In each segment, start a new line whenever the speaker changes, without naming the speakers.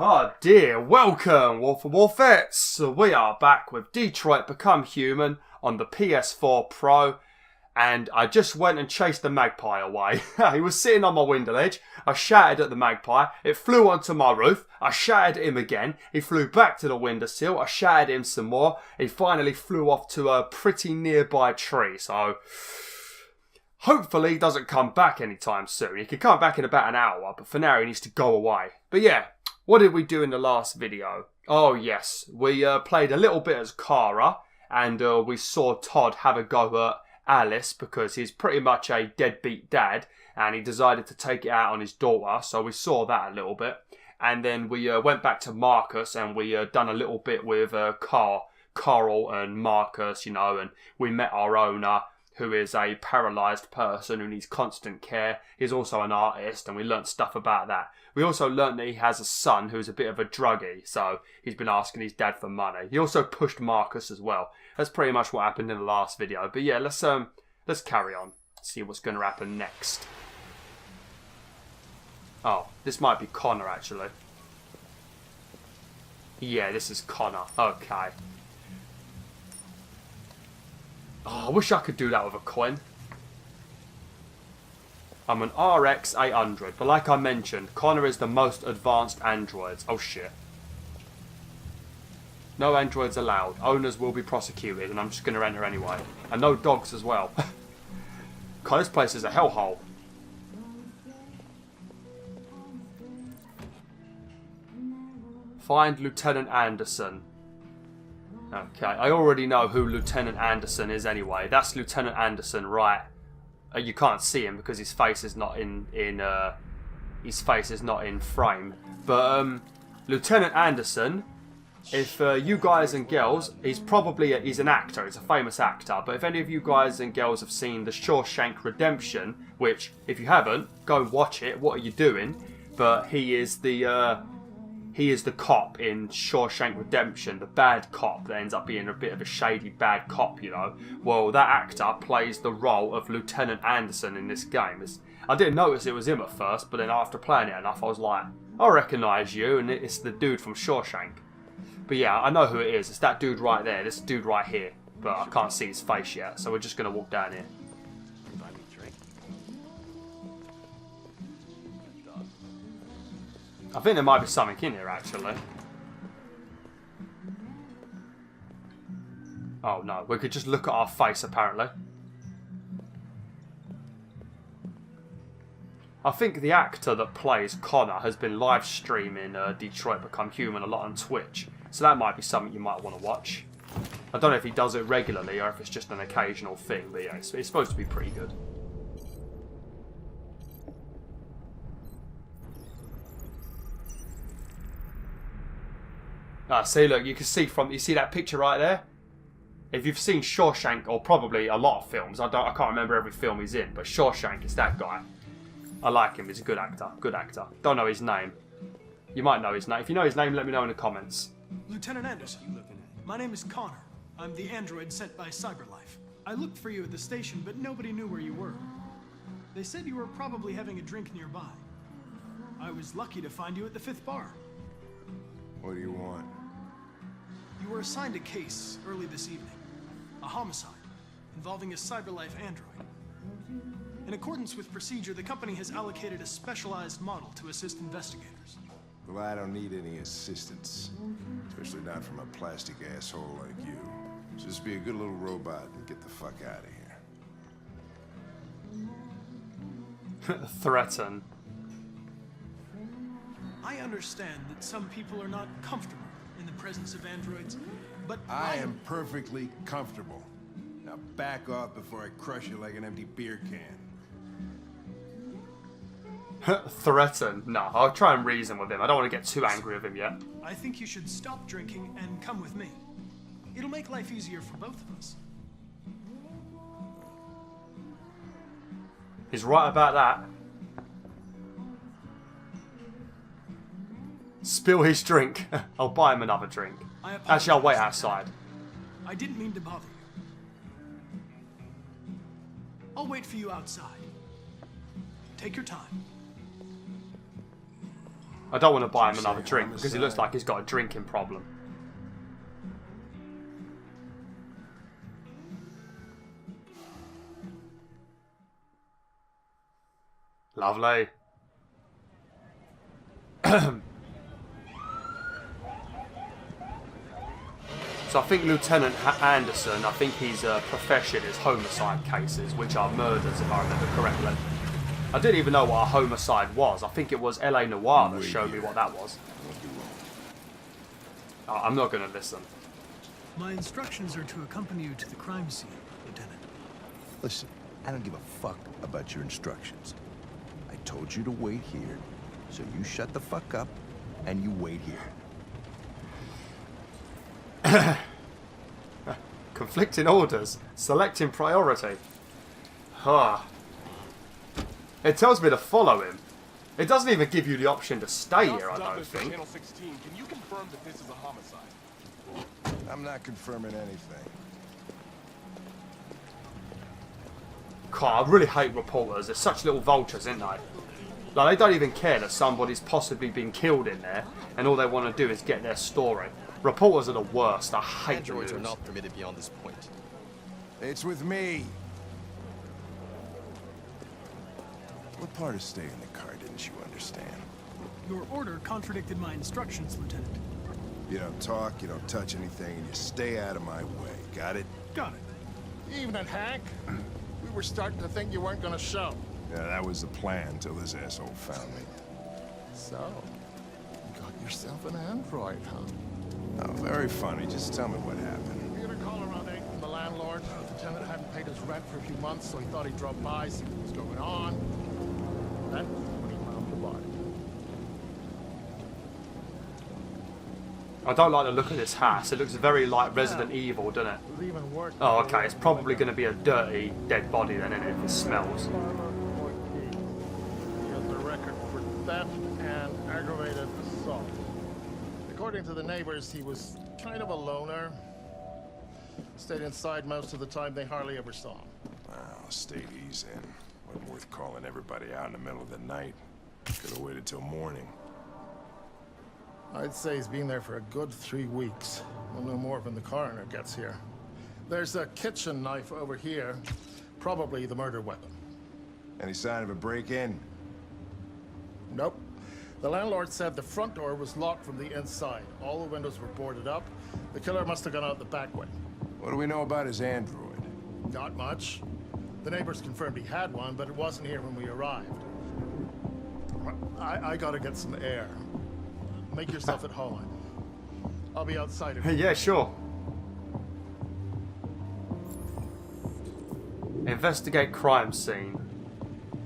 Oh dear, welcome WolfTheWolfettes! We are back with Detroit Become Human on the PS4 Pro, and I just went and chased the magpie away. He was sitting on my window ledge. I shouted at the magpie, it flew onto my roof. I shouted at him again, he flew back to the windowsill. I shouted at him some more. He finally flew off to a pretty nearby tree, so hopefully he doesn't come back anytime soon. He could come back in about an hour, but for now he needs to go away. But yeah, what did we do in the last video? Oh yes, we played a little bit as Kara, and we saw Todd have a go at Alice because he's pretty much a deadbeat dad, and he decided to take it out on his daughter, so we saw that a little bit. And then we went back to Marcus, and we done a little bit with Carl and Marcus, you know, and we met our owner, who is a paralysed person who needs constant care. He's also an artist, and we learnt stuff about that. We also learnt that he has a son who's a bit of a druggie, so he's been asking his dad for money. He also pushed Marcus as well. That's pretty much what happened in the last video. But yeah, let's carry on. See what's going to happen next. Oh, this might be Connor actually. Yeah, this is Connor. Okay. Oh, I wish I could do that with a coin. I'm an RX 800, but like I mentioned, Connor is the most advanced androids. Oh shit. No androids allowed. Owners will be prosecuted, and I'm just going to enter anyway. And no dogs as well. God, this place is a hellhole. Find Lieutenant Anderson. Okay, I already know who Lieutenant Anderson is anyway. That's Lieutenant Anderson, right? You can't see him because his face is not in frame. But Lieutenant Anderson, if you guys and girls, he's an actor. He's a famous actor. But if any of you guys and girls have seen The Shawshank Redemption, which if you haven't, go watch it. What are you doing? But he is the cop in Shawshank Redemption, the bad cop that ends up being a bit of a shady bad cop, you know. Well, that actor plays the role of Lieutenant Anderson in this game. I didn't notice it was him at first, but then after playing it enough, I was like, I recognise you, and it's the dude from Shawshank. But yeah, I know who it is. It's that dude right there, this dude right here. But I can't see his face yet, so we're just going to walk down here. I think there might be something in here, actually. Oh, no. We could just look at our face, apparently. I think the actor that plays Connor has been live streaming Detroit Become Human a lot on Twitch. So that might be something you might want to watch. I don't know if he does it regularly or if it's just an occasional thing. But yeah, it's supposed to be pretty good. See, look, you can see you see that picture right there? If you've seen Shawshank, or probably a lot of films, I can't remember every film he's in, but Shawshank is that guy. I like him, he's a good actor, Don't know his name. You might know his name. If you know his name, let me know in the comments.
Lieutenant Anderson, my name is Connor. I'm the android sent by CyberLife. I looked for you at the station, but nobody knew where you were. They said you were probably having a drink nearby. I was lucky to find you at the 5th bar.
What do you want?
You were assigned a case early this evening. A homicide involving a CyberLife android. In accordance with procedure, the company has allocated a specialized model to assist investigators.
Well, I don't need any assistance. Especially not from a plastic asshole like you. Just be a good little robot and get the fuck out of here.
Threaten.
I understand that some people are not comfortable in the presence of androids, but
I am perfectly comfortable. Now back off before I crush you like an empty beer can.
Threaten? No, I'll try and reason with him. I don't want to get too angry with him yet.
I think you should stop drinking and come with me. It'll make life easier for both of us.
He's right about that. Spill his drink. I'll buy him another drink. Actually, I'll wait outside.
I didn't mean to bother you. I'll wait for you outside. Take your time.
I don't want to buy him another drink because he looks like he's got a drinking problem. Lovely. So I think Lieutenant Anderson, I think his profession is homicide cases, which are murders if I remember correctly. I didn't even know what a homicide was. I think it was LA Noire that showed me what that was. Oh, I'm not going to listen.
My instructions are to accompany you to the crime scene, Lieutenant.
Listen, I don't give a fuck about your instructions. I told you to wait here, so you shut the fuck up and you wait here.
Conflicting orders. Selecting priority. Huh. It tells me to follow him. It doesn't even give you the option to stay here, I don't think.
Channel 16, can you confirm that this is a homicide?
I'm not confirming anything.
God, I really hate reporters. They're such little vultures, aren't they? Like, they don't even care that somebody's possibly been killed in there, and all they want to do is get their story. Reporters are the worst. I hate
Androids
them.
are not permitted beyond this point.
It's with me. What part of staying in the car didn't you understand?
Your order contradicted my instructions, Lieutenant.
You don't talk, you don't touch anything, and you stay out of my way. Got it?
Got it.
Evening, Hank. We were starting to think you weren't gonna show.
Yeah, that was the plan till this asshole found me.
So, you got yourself an android, huh?
Oh, very funny. Just tell me what happened.
We got a call around 8 from the landlord. The tenant hadn't paid his rent for a few months, so he thought he'd drop by, see what was going on. Then, when he found the body.
I don't like the look of this house. It looks very like Resident Evil, doesn't it?
It was even worse.
Oh, okay. It's probably going to be a dirty, dead body then, isn't it? If it smells.
He has a record for theft and aggravated assault. According to the neighbors, he was kind of a loner. Stayed inside most of the time. They hardly ever saw him.
Well, stayed easy in. Wasn't worth calling everybody out in the middle of the night. Could have waited till morning.
I'd say he's been there for a good 3 weeks. We'll know more when the coroner gets here. There's a kitchen knife over here. Probably the murder weapon.
Any sign of a break-in?
Nope. The landlord said the front door was locked from the inside. All the windows were boarded up. The killer must have gone out the back way.
What do we know about his android?
Not much. The neighbors confirmed he had one, but it wasn't here when we arrived. I gotta get some air. Make yourself at home. I'll be outside of
Yeah, sure. Investigate crime scene.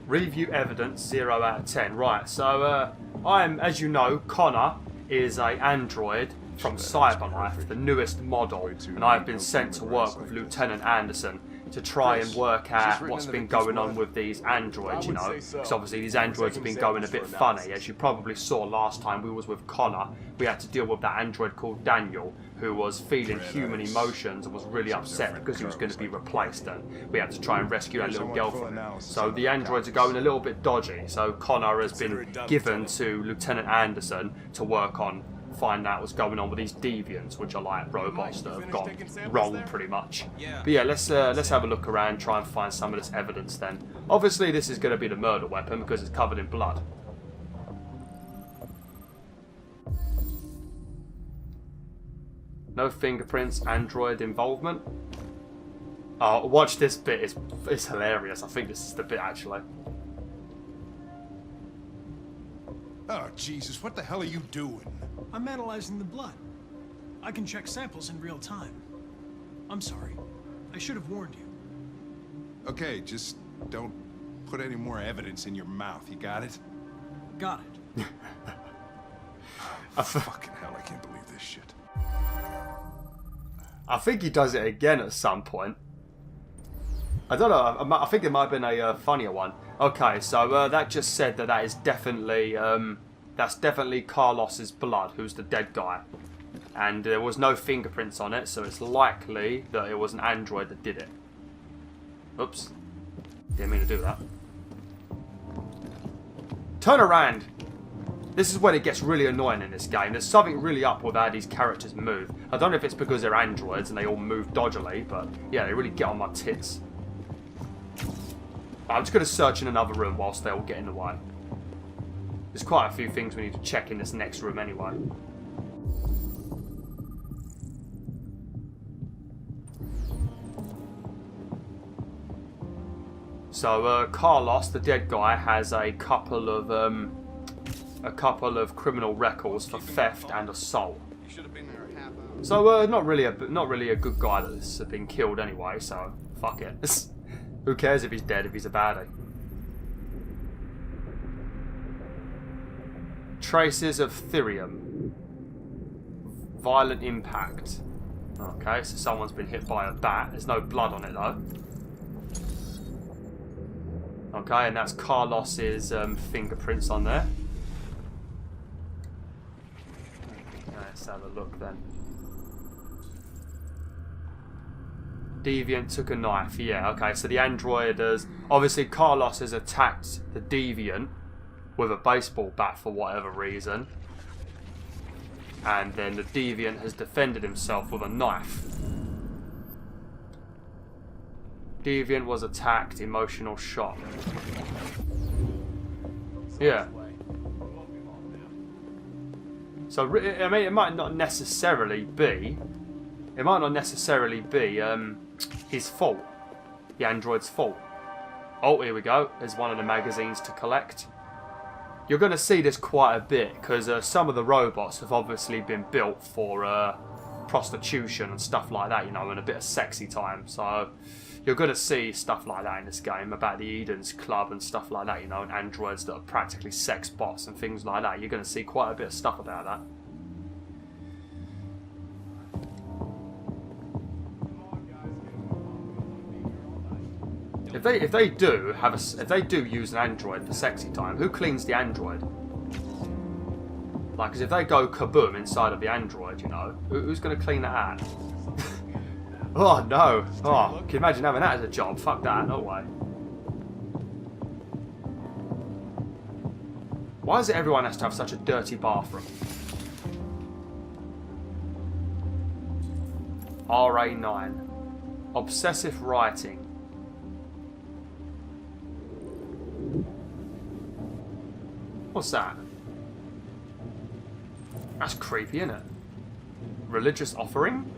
Review evidence 0 out of 10. Right, so I'm, as you know, Connor is a android from Cyberlife, the newest model, and I've been sent to work with Lieutenant Anderson to try and work out what's been going on with these androids, you know, because obviously these androids have been going a bit funny. As you probably saw last time we was with Connor, we had to deal with that android called Daniel, who was feeling human emotions and was really upset because he was going to be replaced, and we had to try and rescue that little girl from him. So the androids are going a little bit dodgy, so Connor has been given to Lieutenant Anderson to work on find out what's going on with these deviants, which are like robots that have gone wrong pretty much. But yeah, let's have a look around, try and find some of this evidence then. Obviously this is going to be the murder weapon because it's covered in blood. No fingerprints, android involvement. Oh, watch this bit, it's hilarious. I think this is the bit actually.
Oh, Jesus, what the hell are you doing?
I'm analyzing the blood. I can check samples in real time. I'm sorry. I should have warned you.
Okay, just don't put any more evidence in your mouth, you got it?
Got it.
Fucking hell, I can't believe this shit.
I think he does it again at some point. I don't know, I think it might have been a funnier one. Okay, so that just said that is definitely, that's definitely Carlos's blood, who's the dead guy. And there was no fingerprints on it, so it's likely that it was an android that did it. Oops. Didn't mean to do that. Turn around! This is when it gets really annoying in this game. There's something really up with how these characters move. I don't know if it's because they're androids and they all move dodgily, but yeah, they really get on my tits. I'm just going to search in another room whilst they all get in the way. There's quite a few things we need to check in this next room anyway. So Carlos, the dead guy, has a couple of criminal records for theft and assault. So not really a good guy that's been killed anyway. So fuck it. Who cares if he's dead if he's a baddie? Traces of thirium. Violent impact. Okay, so someone's been hit by a bat. There's no blood on it though. Okay, and that's Carlos's fingerprints on there. Let's have a look then. Deviant took a knife. Yeah, okay, so the android has... Obviously, Carlos has attacked the Deviant with a baseball bat for whatever reason. And then the Deviant has defended himself with a knife. Deviant was attacked, emotional shock. Yeah. So, I mean, it might not necessarily be... It might not necessarily be his fault. The android's fault. Oh, here we go. There's one of the magazines to collect. You're going to see this quite a bit because some of the robots have obviously been built for prostitution and stuff like that, you know, and a bit of sexy time. So you're going to see stuff like that in this game about the Eden's Club and stuff like that, you know, and androids that are practically sex bots and things like that. You're going to see quite a bit of stuff about that. If they do use an android for sexy time, who cleans the android? Like, because if they go kaboom inside of the android, you know, who's going to clean that out? Oh no! Oh, can you imagine having that as a job? Fuck that! No way. Why is it everyone has to have such a dirty bathroom? RA9. Obsessive writing. What's that? That's creepy, isn't it? Religious offering?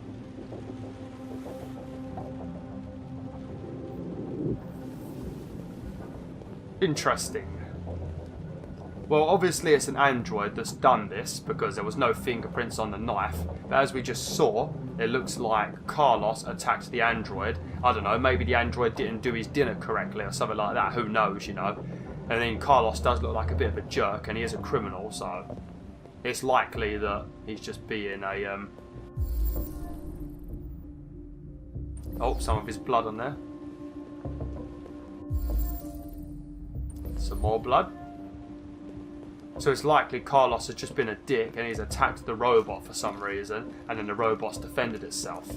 Interesting. Well, obviously it's an android that's done this because there was no fingerprints on the knife. But as we just saw, it looks like Carlos attacked the android. I don't know, maybe the android didn't do his dinner correctly or something like that. Who knows, you know? And then Carlos does look like a bit of a jerk, and he is a criminal, so it's likely that he's just being a... Oh, some of his blood on there. Some more blood. So it's likely Carlos has just been a dick, and he's attacked the robot for some reason, and then the robot's defended itself.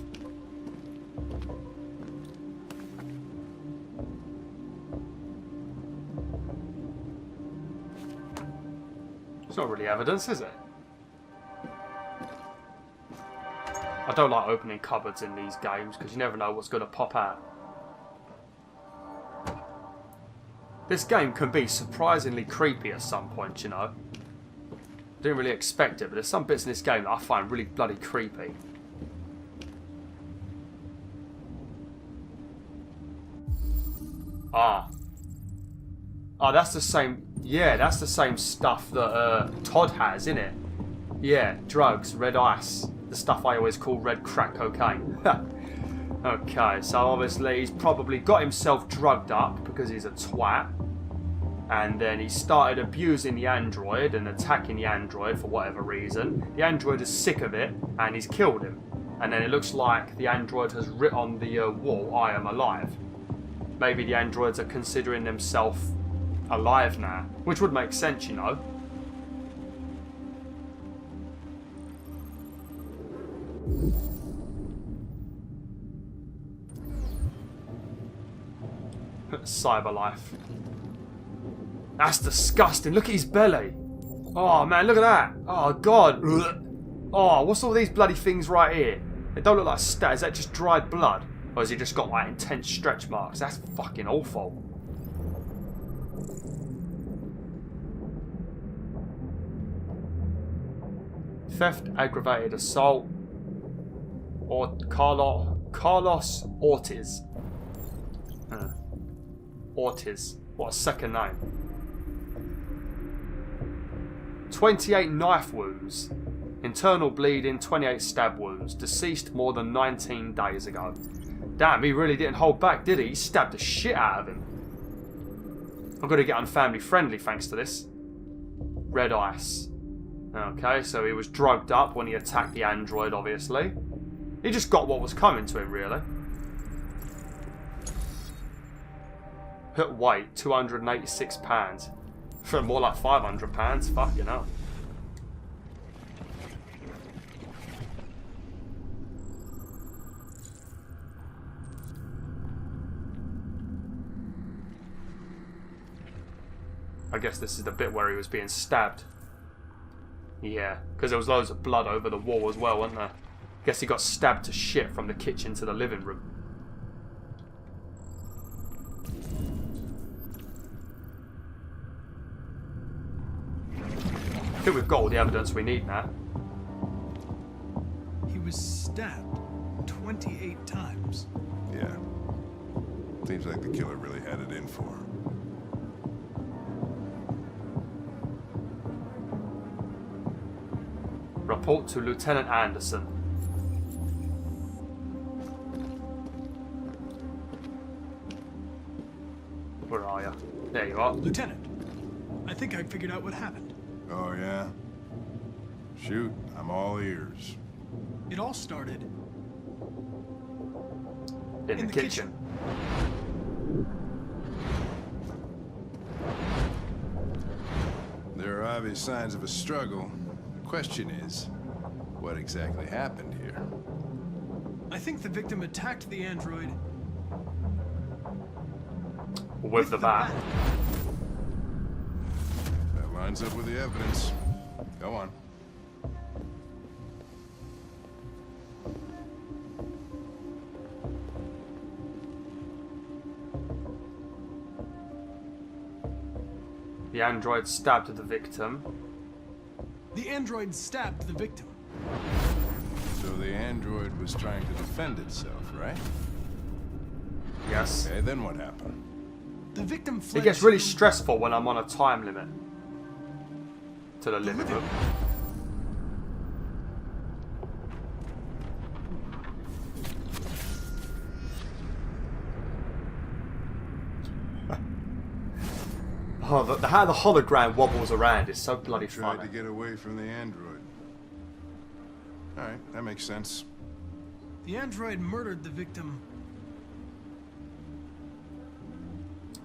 It's not really evidence, is it? I don't like opening cupboards in these games because you never know what's going to pop out. This game can be surprisingly creepy at some point, you know. Didn't really expect it, but there's some bits in this game that I find really bloody creepy. Ah. Oh, that's the same... Yeah, that's the same stuff that Todd has, isn't it? Yeah, drugs, red ice. The stuff I always call red crack cocaine. Okay, so obviously he's probably got himself drugged up because he's a twat. And then he started abusing the android and attacking the android for whatever reason. The android is sick of it and he's killed him. And then it looks like the android has written on the wall, "I am alive." Maybe the androids are considering themselves alive now, which would make sense, you know. Cyberlife. That's disgusting. Look at his belly. Oh man, look at that. Oh god. Oh, what's all these bloody things right here? They don't look like stat. Is that just dried blood? Or has he just got like intense stretch marks? That's fucking awful. Theft, aggravated assault, or Carlos Ortiz. Ortiz. What a second name. 28 knife wounds. Internal bleeding, 28 stab wounds. Deceased more than 19 days ago. Damn, he really didn't hold back, did he? He stabbed the shit out of him. I'm going to get unfamily friendly thanks to this. Red ice. Okay, so he was drugged up when he attacked the android, obviously. He just got what was coming to him, really. Hit weight, 286 pounds. More like 500 pounds, fucking hell. I guess this is the bit where he was being stabbed. Yeah, because there was loads of blood over the wall as well, wasn't there? Guess he got stabbed to shit from the kitchen to the living room. I think we've got all the evidence we need now.
He was stabbed 28 times.
Yeah. Seems like the killer really had it in for him.
Report to Lieutenant Anderson. Where are you? There you are.
Lieutenant, I think I figured out what happened.
Oh, yeah? Shoot, I'm all ears.
It all started
In the kitchen.
There are obvious signs of a struggle. The question is, what exactly happened here?
I think the victim attacked the android
With the bat.
That lines up with the evidence. Go on.
The android stabbed the victim.
The android stabbed the victim.
So the android was trying to defend itself, right?
Yes.
Okay, then what happened?
The victim fled.
It gets really
to
stressful when I'm on a time limit. To the living room. Oh, how the hologram wobbles around is so bloody
Tried
funny.
to get away from the android. Alright, that makes sense.
The android murdered the victim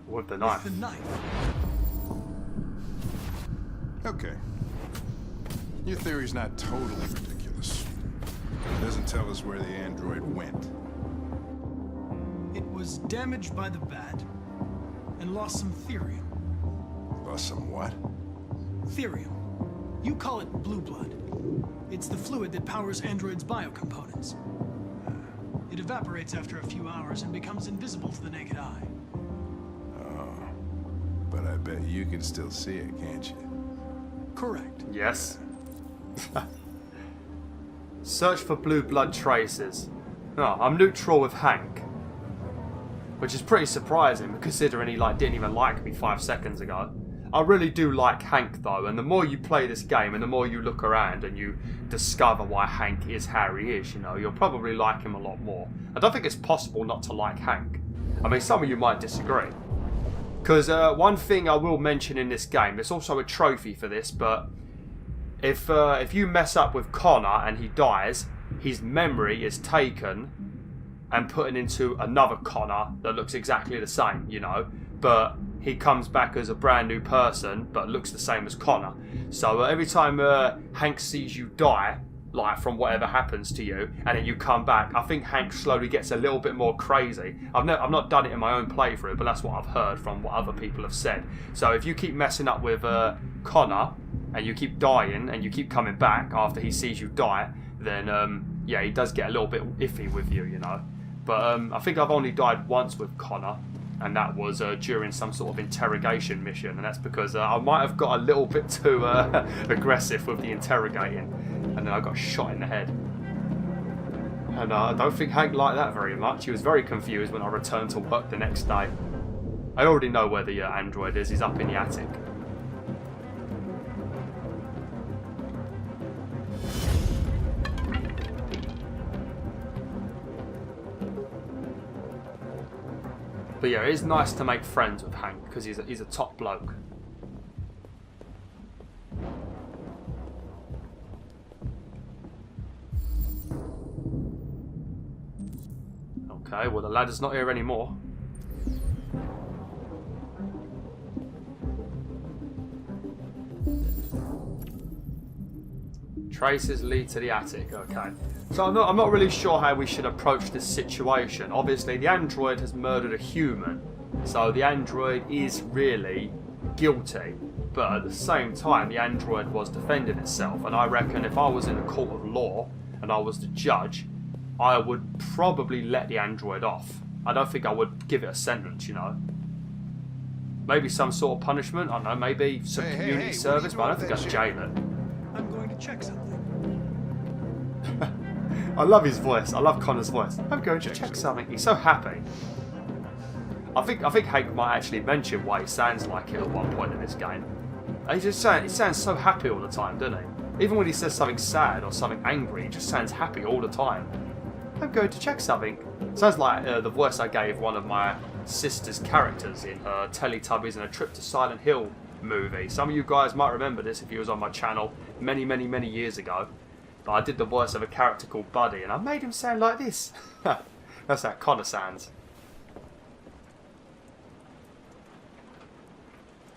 With the knife.
with the knife.
Okay. Your theory's not totally ridiculous. It doesn't tell us where the android went.
It was damaged by the bat and lost some therium.
Lost some what?
Therium. You call it blue blood. It's the fluid that powers androids' biocomponents. It evaporates after a few hours and becomes invisible to the naked eye.
But I bet you can still see it, can't you?
Correct.
Yes. Search for blue blood traces. Oh, I'm neutral with Hank. Which is pretty surprising considering he didn't even like me 5 seconds ago. I really do like Hank though, and the more you play this game and the more you look around and you discover why Hank is how he is, you'll probably like him a lot more. I don't think it's possible not to like Hank. I mean, some of you might disagree. Because one thing I will mention in this game, there's also a trophy for this, but if you mess up with Connor and he dies, his memory is taken and put into another Connor that looks exactly the same, but he comes back as a brand new person but looks the same as Connor. So every time Hank sees you die, like from whatever happens to you, and then you come back. I think Hank slowly gets a little bit more crazy. I've not done it in my own playthrough, but that's what I've heard from what other people have said. So if you keep messing up with Connor, and you keep dying, and you keep coming back after he sees you die, then yeah, he does get a little bit iffy with you, you know. But I think I've only died once with Connor, and that was during some sort of interrogation mission, and that's because I might have got a little bit too aggressive with the interrogating, and then I got shot in the head. And I don't think Hank liked that very much. He was very confused when I returned to work the next day. I already know where the android is. He's up in the attic. But yeah, it is nice to make friends with Hank because he's a top bloke. Okay, well the ladder's not here anymore. Traces lead to the attic. Okay. So I'm not really sure how we should approach this situation. Obviously, the android has murdered a human, so the android is really guilty. But at the same time, the android was defending itself, and I reckon if I was in a court of law and I was the judge, I would probably let the android off. I don't think I would give it a sentence, you know. Maybe some sort of punishment. I don't know. Maybe some community service, but I don't think I'd jail it.
I'm going to check something.
I love his voice. I love Connor's voice. I'm going to check something. He's so happy. I think Hank might actually mention why he sounds like it at one point in this game. He sounds so happy all the time, doesn't he? Even when he says something sad or something angry, he just sounds happy all the time. I'm going to check something. Sounds like the voice I gave one of my sister's characters in her Teletubbies and A Trip to Silent Hill movie. Some of you guys might remember this if you was on my channel many years ago. But I did the voice of a character called Buddy, and I made him sound like this. That's how Connor sounds.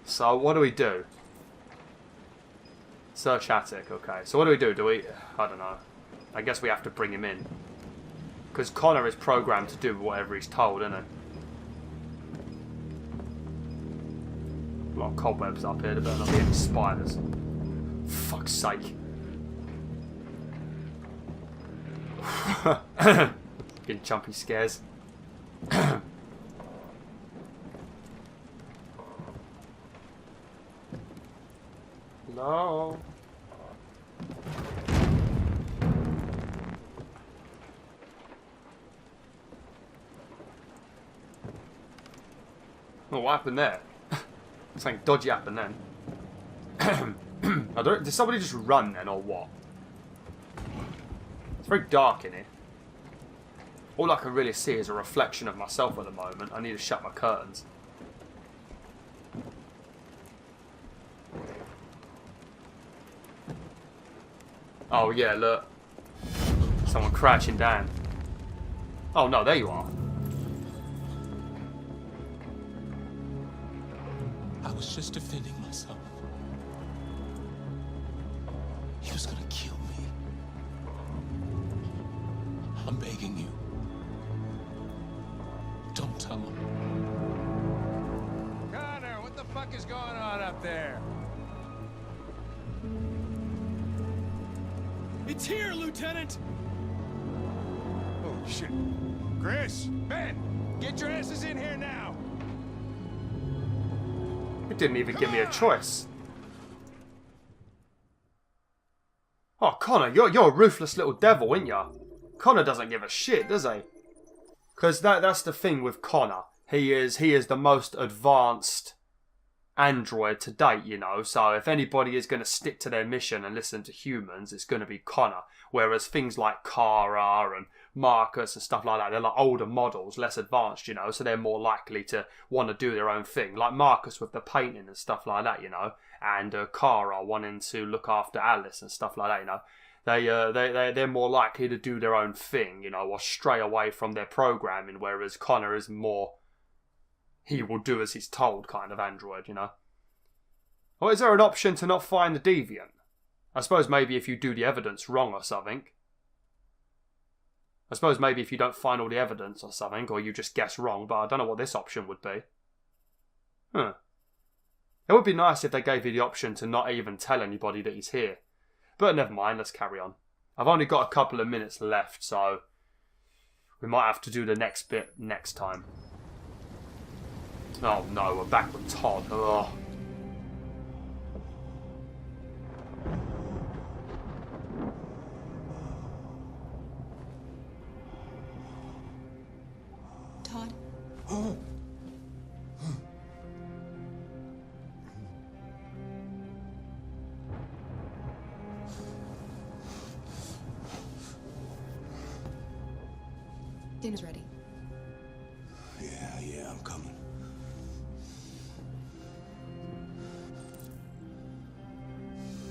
So what do we do? Search attic, okay. So what do we do? I don't know. I guess we have to bring him in. Because Connor is programmed to do whatever he's told, isn't he? A lot of cobwebs up here, there better not be any spiders. Fuck's sake. Getting jumpy scares. No. Oh, what happened there? Something dodgy happened then. Did somebody just run then, or what? It's very dark in here. All I can really see is a reflection of myself at the moment. I need to shut my curtains. Oh yeah, look. Someone crouching down. Oh no, there you are.
I was just defending myself. He was gonna kill me. I'm begging you. Don't tell him.
Connor, what the fuck is going on up there?
It's here, Lieutenant!
Oh, shit. Chris, Ben, get your asses in here now.
It didn't even give me a choice. Oh, Connor, you're a ruthless little devil, ain't ya? Connor doesn't give a shit, does he? Because that's the thing with Connor. He is the most advanced android to date, you know. So if anybody is going to stick to their mission and listen to humans, it's going to be Connor. Whereas things like Kara and Marcus and stuff like that, they're like older models, less advanced, you know. So they're more likely to want to do their own thing. Like Marcus with the painting and stuff like that, you know. And Kara wanting to look after Alice and stuff like that, you know. They're more likely to do their own thing, you know, or stray away from their programming, whereas Connor is more, he will do as he's told kind of android, you know. Or is there an option to not find the deviant? I suppose maybe if you do the evidence wrong or something. I suppose maybe if you don't find all the evidence or something, or you just guess wrong, but I don't know what this option would be. Huh. It would be nice if they gave you the option to not even tell anybody that he's here. But never mind, let's carry on. I've only got a couple of minutes left, so we might have to do the next bit next time. Oh no, we're back with Todd. Ugh.
Todd? Dinner's ready.
Yeah, I'm coming.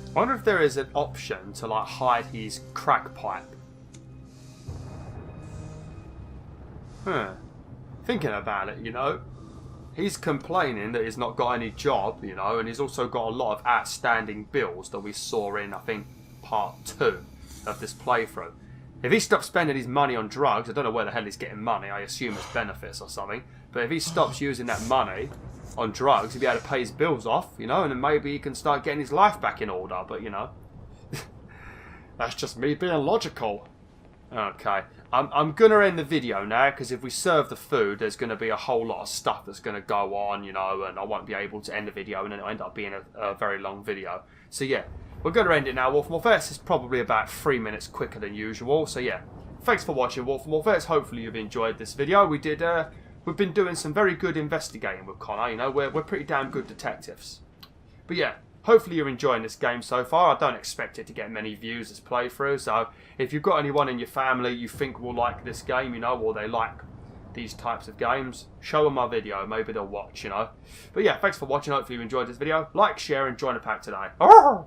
I wonder if there is an option to like hide his crack pipe. Thinking about it, you know, he's complaining that he's not got any job, you know, and he's also got a lot of outstanding bills that we saw in, I think, part 2 of this playthrough. If he stops spending his money on drugs, I don't know where the hell he's getting money, I assume it's benefits or something, but if he stops using that money on drugs, he'll be able to pay his bills off, you know, and then maybe he can start getting his life back in order, but, you know, that's just me being logical. Okay, I'm going to end the video now, because if we serve the food, there's going to be a whole lot of stuff that's going to go on, you know, and I won't be able to end the video, and then it'll end up being a very long video. So yeah, we're going to end it now, WolfTheWolf. Is probably about 3 minutes quicker than usual, so yeah. Thanks for watching, WolfTheWolf. Hopefully you've enjoyed this video. We've been doing some very good investigating with Connor, you know, we're pretty damn good detectives. But yeah, hopefully you're enjoying this game so far. I don't expect it to get many views as playthrough, so if you've got anyone in your family you think will like this game, you know, or they like these types of games, show them my video, maybe they'll watch, you know. But yeah, thanks for watching, hopefully you enjoyed this video. Like, share and join the pack today. Arrgh!